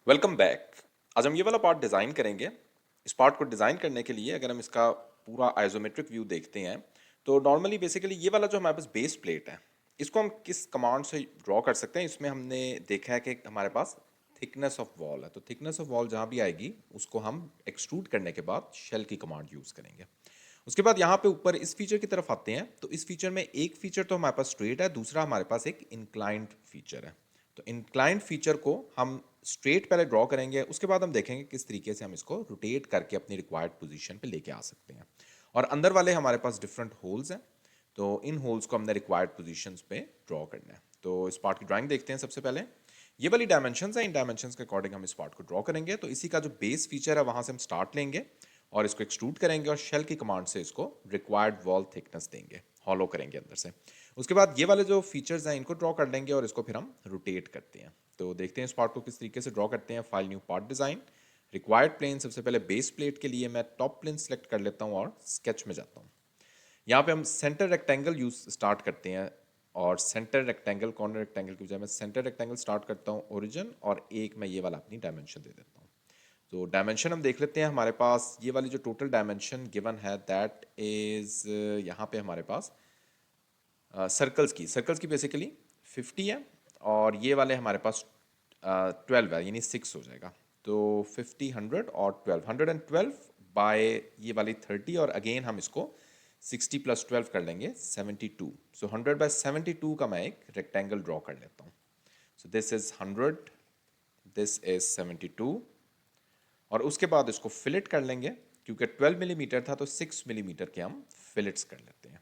Welcome back. आज हम ये वाला पार्ट डिज़ाइन करेंगे। इस पार्ट को डिज़ाइन करने के लिए अगर हम इसका पूरा आइसोमेट्रिक व्यू देखते हैं तो नॉर्मली बेसिकली ये वाला जो हमारे पास बेस प्लेट है इसको हम किस कमांड से ड्रॉ कर सकते हैं। इसमें हमने देखा है कि हमारे पास थिकनेस ऑफ वॉल है, तो थिकनेस ऑफ वॉल जहाँ भी आएगी उसको हम एक्सट्रूड करने के बाद शेल की कमांड यूज़ करेंगे। उसके बाद यहाँ पे ऊपर इस फीचर की तरफ आते हैं, तो इस फीचर में एक फीचर तो हमारे पास स्ट्रेट है, दूसरा हमारे पास एक इंक्लाइंड फीचर है। तो इंक्लाइंड फीचर को हम स्ट्रेट पहले ड्रॉ करेंगे, उसके बाद हम देखेंगे किस तरीके से हम इसको रोटेट करके अपनी रिक्वायर्ड पोजीशन पे लेके आ सकते हैं। और अंदर वाले हमारे पास डिफरेंट होल्स हैं, तो इन होल्स को हमने रिक्वायर्ड पोजीशंस पे ड्रॉ करना है। तो इस पार्ट की ड्राइंग देखते हैं। सबसे पहले ये वाली डायमेंशंस हैं, इन डायमेंशंस के अकॉर्डिंग हम इस पार्ट को ड्रॉ करेंगे। तो इसी का जो बेस फीचर है वहाँ से हम स्टार्ट लेंगे और इसको एक्सट्रूड करेंगे और शेल की कमांड से इसको रिक्वायर्ड वॉल थिकनेस देंगे, हॉलो करेंगे अंदर से। उसके बाद ये वाले जो फीचर्स हैं इनको ड्रॉ कर लेंगे और इसको फिर हम रोटेट करते हैं। तो देखते हैं इस पार्ट को किस तरीके से ड्रॉ करते हैं। File new part design, required plane. सबसे पहले बेस प्लेट के लिए मैं टॉप प्लेन सेलेक्ट कर लेता हूँ और स्केच में जाता हूँ। यहाँ पे हम सेंटर रेक्टेंगल यूज स्टार्ट करते हैं और सेंटर रेक्टेंगल, कॉर्नर रेक्टेंगल की बजाय मैं सेंटर रेक्टेंगल स्टार्ट करता हूँ ओरिजिन, और एक मैं ये वाला अपनी डायमेंशन दे देता हूँ। तो डायमेंशन हम देख लेते हैं। हमारे पास ये वाली जो टोटल डायमेंशन गिवन है दैट इज यहाँ पे हमारे पास सर्कल्स की बेसिकली 50 है, और ये वाले हमारे पास 12 है, यानी 6 हो जाएगा। तो 50, 100 और 12, 112 बाय ये वाली 30, और अगेन हम इसको 60 प्लस 12 कर लेंगे 72। सो 100 बाय 72 का मैं एक रेक्टेंगल ड्रॉ कर लेता हूँ। So this is 100, this is 72, और उसके बाद इसको फिलेट कर लेंगे। क्योंकि 12 मिलीमीटर था तो 6 मिलीमीटर के हम फिलेट्स कर लेते हैं।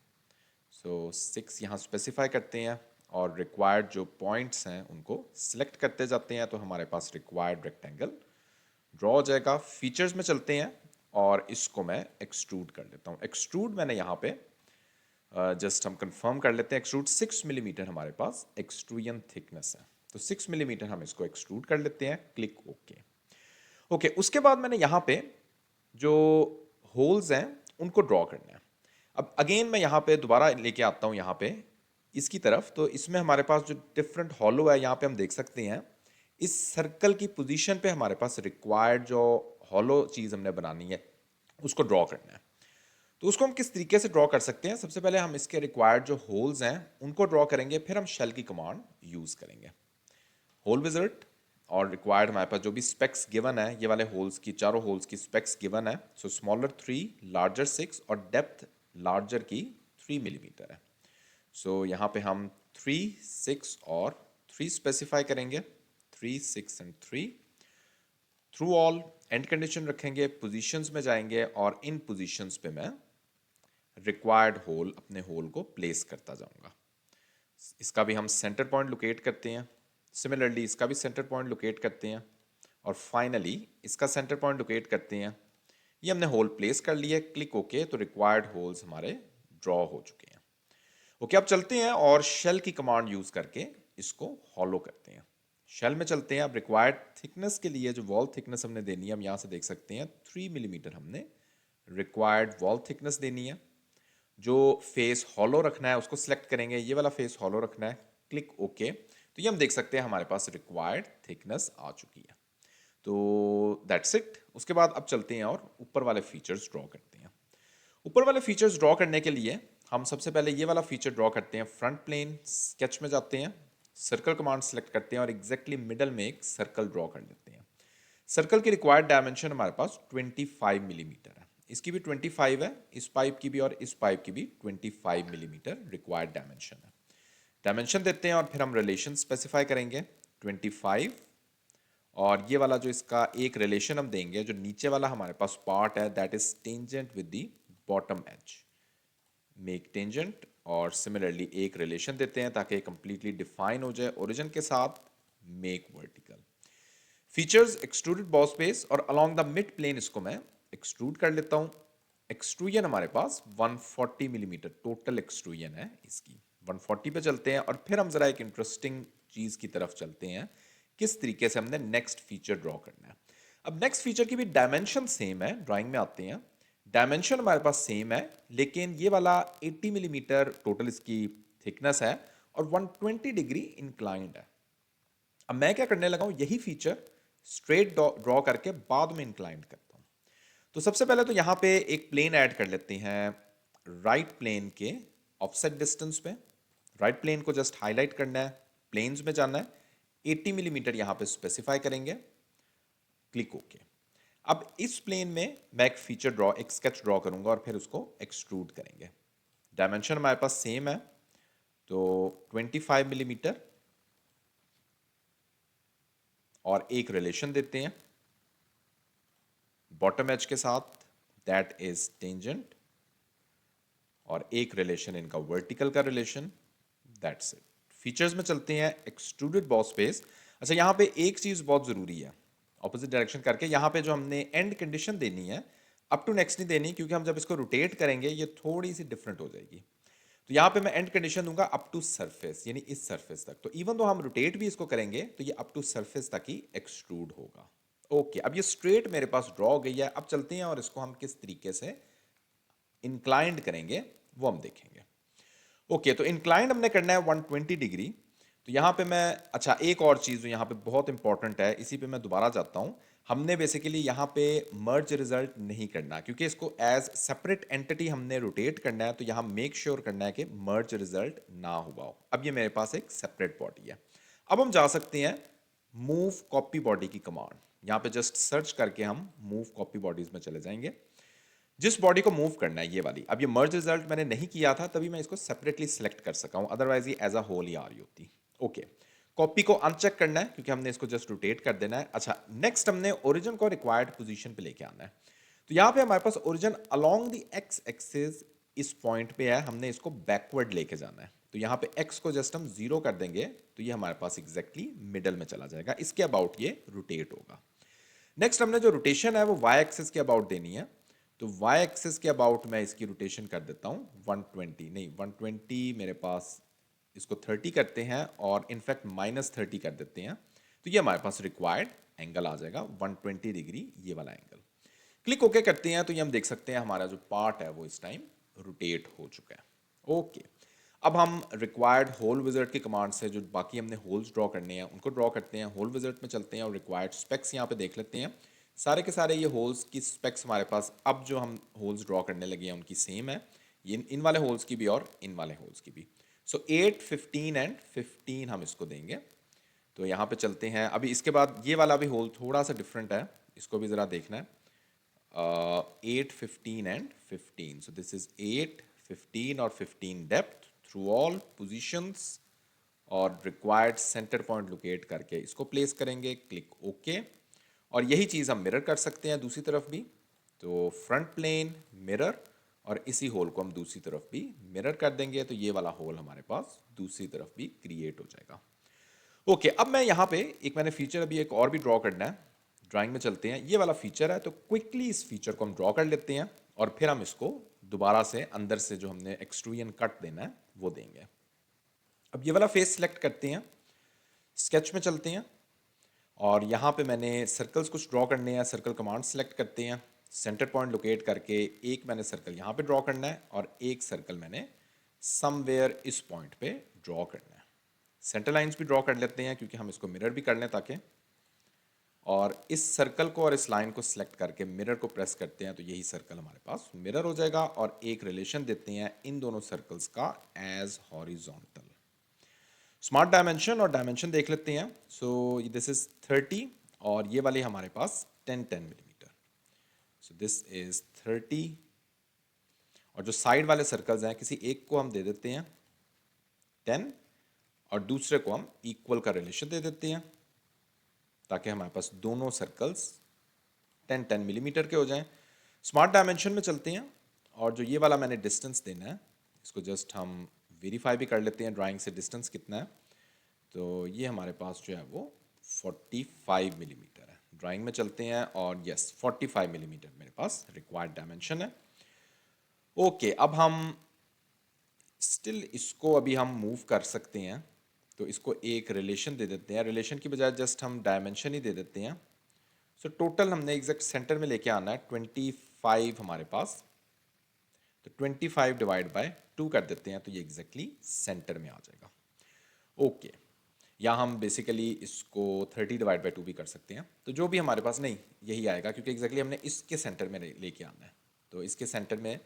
सो 6 यहाँ स्पेसिफाई करते हैं और रिक्वायर्ड जो पॉइंट्स हैं उनको सिलेक्ट करते जाते हैं, तो हमारे पास रिक्वायर्ड रेक्टेंगल ड्रॉ हो जाएगा। फीचर्स में चलते हैं और इसको मैं एक्सट्रूड कर लेता हूँ। एक्सट्रूड मैंने यहाँ पे जस्ट हम कंफर्म कर लेते हैं। एक्सट्रूड 6 मिलीमीटर हमारे पास एक्सट्रूजन थिकनेस है, तो 6 मिलीमीटर हम इसको एक्सट्रूड कर लेते हैं। Click okay. ओके, उसके बाद मैंने यहाँ पे जो होल्स हैं उनको ड्रॉ करना है। अब अगेन मैं यहाँ पे दोबारा लेके आता हूँ यहाँ पे इसकी तरफ। तो इसमें हमारे पास जो डिफरेंट हॉलो है यहाँ पे हम देख सकते हैं। इस सर्कल की पोजीशन पे हमारे पास रिक्वायर्ड जो हॉलो चीज़ हमने बनानी है उसको ड्रॉ करना है। तो उसको हम किस तरीके से ड्रॉ कर सकते हैं? सबसे पहले हम इसके रिक्वायर्ड जो होल्स हैं उनको ड्रॉ करेंगे, फिर हम शेल की कमांड यूज़ करेंगे। होल विजर्ट, और रिक्वायर्ड हमारे पास जो भी स्पेक्स गिवन है, ये वाले होल्स की, चारों होल्स की स्पेक्स गिवन है। सो स्मॉलर 3, लार्जर 6 और डेप्थ लार्जर की 3 मिलीमीटर है। सो यहाँ पे हम 3, 6 और 3 स्पेसिफाई करेंगे। 3, 6 and 3 through all. And condition रखेंगे, पोजीशंस में जाएंगे और इन पोजीशंस पे मैं रिक्वायर्ड होल, अपने होल को प्लेस करता जाऊंगा। इसका भी हम सेंटर पॉइंट लोकेट करते हैं। सिमिलरली इसका भी सेंटर पॉइंट लोकेट करते हैं और फाइनली इसका सेंटर पॉइंट लोकेट करते हैं। ये हमने होल प्लेस कर लिया। क्लिक ओके, तो रिक्वायर्ड होल्स हमारे ड्रॉ हो चुके हैं। ओके, अब चलते हैं और शेल की कमांड यूज करके इसको हॉलो करते हैं। शेल में चलते हैं। अब रिक्वायर्ड थिकनेस के लिए जो वॉल थिकनेस हमने देनी है, हम यहाँ से देख सकते हैं 3 मिलीमीटर हमने रिक्वायर्ड वॉल थिकनेस देनी है। जो फेस हॉलो रखना है उसको सिलेक्ट करेंगे, ये वाला फेस हॉलो रखना है। क्लिक ओके, तो ये हम देख सकते हैं हमारे पास रिक्वायर्ड थिकनेस आ चुकी है। तो दैट्स इट। उसके बाद अब चलते हैं और ऊपर वाले फीचर्स ड्रॉ करते हैं। ऊपर वाले फीचर्स ड्रॉ करने के लिए हम सबसे पहले ये वाला फीचर ड्रॉ करते हैं। फ्रंट प्लेन, स्केच में जाते हैं, सर्कल कमांड सेलेक्ट करते हैं और एग्जैक्टली मिडल में एक सर्कल ड्रॉ कर लेते हैं। सर्कल की रिक्वायर्ड डायमेंशन हमारे पास 25 मिलीमीटर है। इसकी भी 25 है, इस पाइप की भी और इस पाइप की भी 25 मिलीमीटर रिक्वायर्ड डायमेंशन है। डायमेंशन देते हैं और फिर हम रिलेशन स्पेसिफाई करेंगे 25, और ये वाला जो इसका एक रिलेशन हम देंगे, जो नीचे वाला हमारे पास पार्ट है that is tangent with the bottom edge, make tangent, और सिमिलरली एक रिलेशन देते हैं ताकि कंप्लीटली डिफाइन हो जाए ओरिजिन के साथ, make vertical. Features extruded boss base, और अलोंग द मिड प्लेन इसको मैं एक्सट्रूड कर लेता हूँ। एक्सट्रूजन हमारे पास 140 मिलीमीटर टोटल एक्सट्रूजन है इसकी। 140 पे चलते हैं और फिर हम जरा एक इंटरेस्टिंग चीज की तरफ चलते हैं, किस तरीके से हमने नेक्स्ट फीचर ड्रॉ करना है। अब नेक्स्ट फीचर की भी डायमेंशन सेम है। ड्राइंग में आते हैं, डायमेंशन हमारे पास सेम है, लेकिन ये वाला 80 मिलीमीटर टोटल इसकी थिकनेस है और 120 डिग्री इंक्लाइंड है। अब मैं क्या करने लगा हूं, यही फीचर स्ट्रेट ड्रॉ करके बाद में इंक्लाइंड करता हूँ। तो सबसे पहले तो यहाँ पे एक प्लेन ऐड कर लेते हैं राइट प्लेन के ऑफसेट डिस्टेंस पे। राइट प्लेन को जस्ट हाईलाइट करना है, प्लेन्स में जाना है, 80 मिलीमीटर यहाँ पे स्पेसिफाई करेंगे, क्लिक ओके। अब इस प्लेन में मैं एक स्केच ड्रॉ करूंगा और फिर उसको एक्सट्रूड करेंगे। डायमेंशन हमारे पास सेम है, तो 25 मिलीमीटर और एक रिलेशन देते हैं बॉटम एज के साथ, दैट इज टेंजेंट, और एक रिलेशन इनका वर्टिकल का रिलेशन, दैट्स इट। फीचर्स में चलते हैं, एक्सट्रूडेड बॉस फेस। अच्छा, यहां पे एक चीज बहुत जरूरी है, ऑपोजिट डायरेक्शन करके यहां पे जो हमने एंड कंडीशन देनी है, अप टू नेक्स्ट नहीं देनी, क्योंकि हम जब इसको रोटेट करेंगे ये थोड़ी सी डिफरेंट हो जाएगी। तो यहां पे मैं एंड कंडीशन दूंगा अप टू सरफेस, यानी इस सरफेस तक। तो इवन दो हम रोटेट भी इसको करेंगे तो ये अप टू सरफेस तक ही एक्सट्रूड होगा। ओके, अब ये स्ट्रेट मेरे पास ड्रॉ हो गई है। अब चलते हैं और इसको हम किस तरीके से इंक्लाइंड करेंगे वो हम देखेंगे। ओके, तो इंक्लाइंड हमने करना है 120 डिग्री। तो यहाँ पे मैं, अच्छा एक और चीज़ जो यहाँ पे बहुत इंपॉर्टेंट है, इसी पे मैं दोबारा जाता हूँ। हमने बेसिकली यहाँ पे मर्ज रिजल्ट नहीं करना, क्योंकि इसको एज सेपरेट एंटिटी हमने रोटेट करना है। तो यहाँ मेक श्योर करना है कि मर्ज रिजल्ट ना हुआ हो। अब ये मेरे पास एक सेपरेट बॉडी है। अब हम जा सकते हैं मूव कॉपी बॉडी की कमांड। यहाँ पे जस्ट सर्च करके हम मूव कॉपी बॉडीज में चले जाएंगे। जिस बॉडी को मूव करना है ये वाली, अब ये मर्ज रिजल्ट मैंने नहीं किया था तभी मैं इसको सेपरेटली सिलेक्ट कर सका हूं, अदरवाइज ये एज अ होल ही आ रही होती। ओके, कॉपी को अनचेक करना है क्योंकि हमने इसको जस्ट रोटेट कर देना है। अच्छा, नेक्स्ट हमने ओरिजिन को रिक्वायर्ड पोजीशन पे लेके आना है। तो यहां पे हमारे पास origin along the X axis इस पॉइंट पे है, हमने इसको बैकवर्ड लेके जाना है। तो यहाँ पे x को जस्ट हम 0 कर देंगे तो ये हमारे पास एग्जैक्टली मिडल में चला जाएगा, इसके अबाउट ये रोटेट होगा। नेक्स्ट हमने जो रोटेशन है वो y एक्सिस के अबाउट देनी है। तो y एक्सिस के अबाउट मैं इसकी रोटेशन कर देता हूँ 120, नहीं 120 मेरे पास, इसको 30 करते हैं और इनफैक्ट -30 कर देते हैं। तो ये हमारे पास रिक्वायर्ड एंगल आ जाएगा 120 डिग्री, ये वाला एंगल। क्लिक ओके करते हैं तो ये हम देख सकते हैं हमारा जो पार्ट है वो इस टाइम रोटेट हो चुका है। ओके, अब हम रिक्वायर्ड होल विजर्ट की कमांड से जो बाकी हमने होल्स ड्रॉ करने हैं उनको ड्रॉ करते हैं। होल विजर्ट में चलते हैं और रिक्वायर्ड स्पेक्स यहाँ पे देख लेते हैं। सारे के सारे ये होल्स की स्पेक्स हमारे पास, अब जो हम होल्स ड्रॉ करने लगे हैं उनकी सेम है, ये इन वाले होल्स की भी और इन वाले होल्स की भी। सो 8, 15 एंड 15 हम इसको देंगे। तो यहाँ पे चलते हैं। अभी इसके बाद ये वाला भी होल थोड़ा सा डिफरेंट है, इसको भी ज़रा देखना है। 8, 15 एंड 15, so this is 8, 15 और 15 डेप्थ थ्रू ऑल पोजीशंस, और रिक्वायर्ड सेंटर पॉइंट लोकेट करके इसको प्लेस करेंगे, क्लिक ओके। और यही चीज़ हम मिरर कर सकते हैं दूसरी तरफ भी। तो फ्रंट प्लेन मिरर, और इसी होल को हम दूसरी तरफ भी मिरर कर देंगे, तो ये वाला होल हमारे पास दूसरी तरफ भी क्रिएट हो जाएगा। ओके, अब मैं यहाँ पे एक मैंने फीचर अभी एक और भी ड्रॉ करना है। ड्राइंग में चलते हैं, ये वाला फीचर है, तो क्विकली इस फीचर को हम ड्रॉ कर लेते हैं और फिर हम इसको दोबारा से अंदर से जो हमने एक्सट्रूजन कट देना है वो देंगे। अब ये वाला फेस सिलेक्ट करते हैं, स्केच में चलते हैं और यहाँ पे मैंने सर्कल्स कुछ ड्रॉ करने हैं। सर्कल कमांड सेलेक्ट करते हैं, सेंटर पॉइंट लोकेट करके एक मैंने सर्कल यहाँ पे ड्रॉ करना है और एक सर्कल मैंने समवेयर इस पॉइंट पे ड्रॉ करना है। सेंटर लाइंस भी ड्रॉ कर लेते हैं क्योंकि हम इसको मिरर भी कर लें ताकि, और इस सर्कल को और इस लाइन को सिलेक्ट करके मिरर को प्रेस करते हैं तो यही सर्कल हमारे पास मिरर हो जाएगा। और एक रिलेशन देते हैं इन दोनों सर्कल्स का एज हॉरिजॉन्टल। स्मार्ट डायमेंशन और डायमेंशन देख लेते हैं। सो दिस इज 30 और ये वाले हमारे पास 10 मिलीमीटर। सो दिस इज 30, और जो साइड वाले सर्कल्स हैं किसी एक को हम दे देते हैं 10 और दूसरे को हम इक्वल का रिलेशन दे देते हैं ताकि हमारे पास दोनों सर्कल्स 10 मिलीमीटर के हो जाएं। स्मार्ट डायमेंशन में चलते हैं और जो ये वाला मैंने डिस्टेंस देना है इसको जस्ट हम वेरीफाई भी कर लेते हैं ड्राइंग से, डिस्टेंस कितना है। तो ये हमारे पास जो है वो 45 मिलीमीटर है। ड्राइंग में चलते हैं और यस 45 मिलीमीटर मेरे पास रिक्वायर्ड डायमेंशन है। ओके, अब हम स्टिल इसको अभी हम मूव कर सकते हैं, तो इसको एक रिलेशन दे देते हैं। रिलेशन की बजाय जस्ट हम डायमेंशन ही दे देते हैं। सो टोटल हमने एग्जैक्ट सेंटर में लेके आना है 25 हमारे पास, तो 25 डिवाइड बाय 2 कर देते हैं तो ये एग्जैक्टली सेंटर में आ जाएगा। ओके, या हम बेसिकली इसको 30/2 भी कर सकते हैं। तो जो भी हमारे पास, नहीं यही आएगा क्योंकि एग्जैक्टली हमने इसके सेंटर में लेके आना है। तो इसके सेंटर में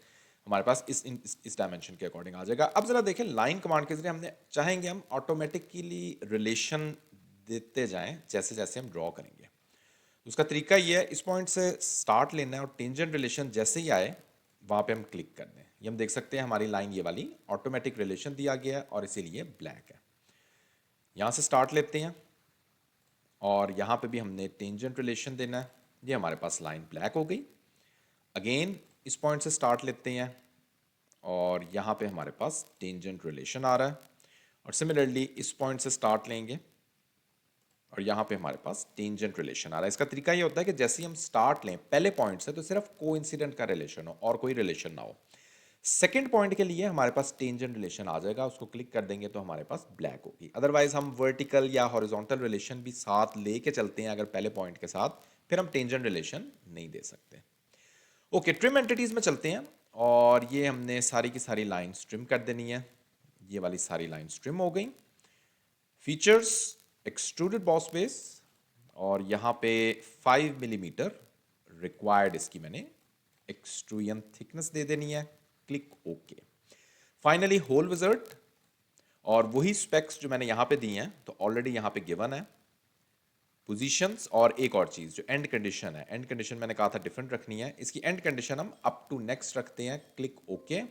हमारे पास इस डायमेंशन के अकॉर्डिंग आ जाएगा। अब ज़रा देखें, लाइन कमांड के जरिए हमने चाहेंगे हम ऑटोमेटिकली रिलेशन देते जाएं जैसे जैसे हम ड्रॉ करेंगे। उसका तरीका ये है, इस पॉइंट से स्टार्ट लेना है और टेंजेंट रिलेशन जैसे ही आए वहाँ पे हम क्लिक कर दें। ये हम देख सकते हैं हमारी लाइन ये वाली ऑटोमेटिक रिलेशन दिया गया है और इसीलिए ब्लैक है। यहाँ से स्टार्ट लेते हैं और यहाँ पे भी हमने टेंजेंट रिलेशन देना है। ये हमारे पास लाइन ब्लैक हो गई। अगेन इस पॉइंट से स्टार्ट लेते हैं और यहाँ पे हमारे पास टेंजेंट रिलेशन आ रहा है और सिमिलरली इस पॉइंट से स्टार्ट लेंगे और यहाँ पे हमारे पास टेंजेंट रिलेशन आ रहा है। इसका तरीका ये होता है कि जैसे ही हम स्टार्ट लें पहले पॉइंट से तो सिर्फ कोइंसिडेंट का रिलेशन हो और कोई रिलेशन ना हो। सेकंड पॉइंट के लिए हमारे पास टेंजेंट रिलेशन आ जाएगा, उसको क्लिक कर देंगे तो हमारे पास ब्लैक होगी। अदरवाइज हम वर्टिकल या हॉरिजॉन्टल रिलेशन भी साथ लेके चलते हैं अगर पहले पॉइंट के साथ, फिर हम टेंजेंट रिलेशन नहीं दे सकते। ओके, ट्रिम एंटिटीज में चलते हैं और ये हमने सारी की सारी लाइन्स ट्रिम कर देनी है। ये वाली सारी लाइन्स ट्रिम हो गई। फीचर्स, एक्सट्रूडेड बॉस बेस और यहाँ पे 5 मिलीमीटर रिक्वायर्ड इसकी मैंने एक्सट्रूजन थिकनेस दे देनी है। Click okay. Finally hole wizard और वही स्पेक्स जो मैंने यहाँ पे दी हैं तो ऑलरेडी यहाँ पे गिवन है। पोजीशंस और एक और चीज़ जो एंड कंडीशन है, एंड कंडीशन मैंने कहा था डिफरेंट रखनी है। इसकी एंड कंडीशन हम अप टू नेक्स्ट रखते हैं। Click okay.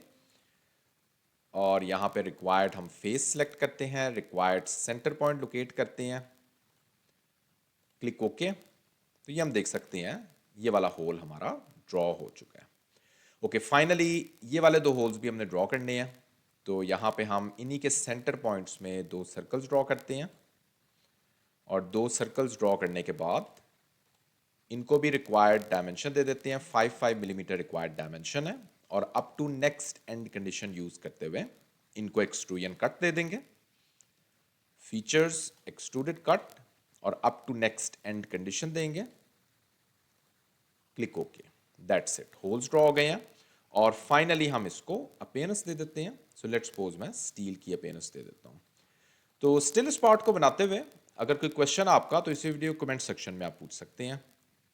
और यहाँ पे रिक्वायर्ड हम फेस सेलेक्ट करते हैं, रिक्वायर्ड सेंटर पॉइंट लोकेट करते हैं। Click okay. तो ये हम देख सकते हैं ये वाला होल हमारा ड्रॉ हो चुका है। ओके, फाइनली ये वाले दो होल्स भी हमने ड्रॉ करने हैं। तो यहाँ पे हम इन्हीं के सेंटर पॉइंट्स में दो सर्कल्स ड्रॉ करते हैं और दो सर्कल्स ड्रॉ करने के बाद इनको भी रिक्वायर्ड डायमेंशन दे देते हैं। 5 मिलीमीटर रिक्वायर्ड डायमेंशन है और up to next end condition use करते हुए इनको एक्सट्रूजन कट दे देंगे। फीचर्स, एक्सट्रूडेड कट और up to next end condition देंगे। Click okay. That's it, holes draw हो गए हैं और फाइनली हम इसको अपीयरेंस दे देते हैं। सो लेट्स सपोज मैं स्टील की अपीयरेंस दे देता हूं। तो स्टिल इस पार्ट को बनाते हुए अगर कोई क्वेश्चन आपका तो इसी वीडियो कमेंट सेक्शन में आप पूछ सकते हैं।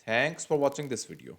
Thanks for watching this video.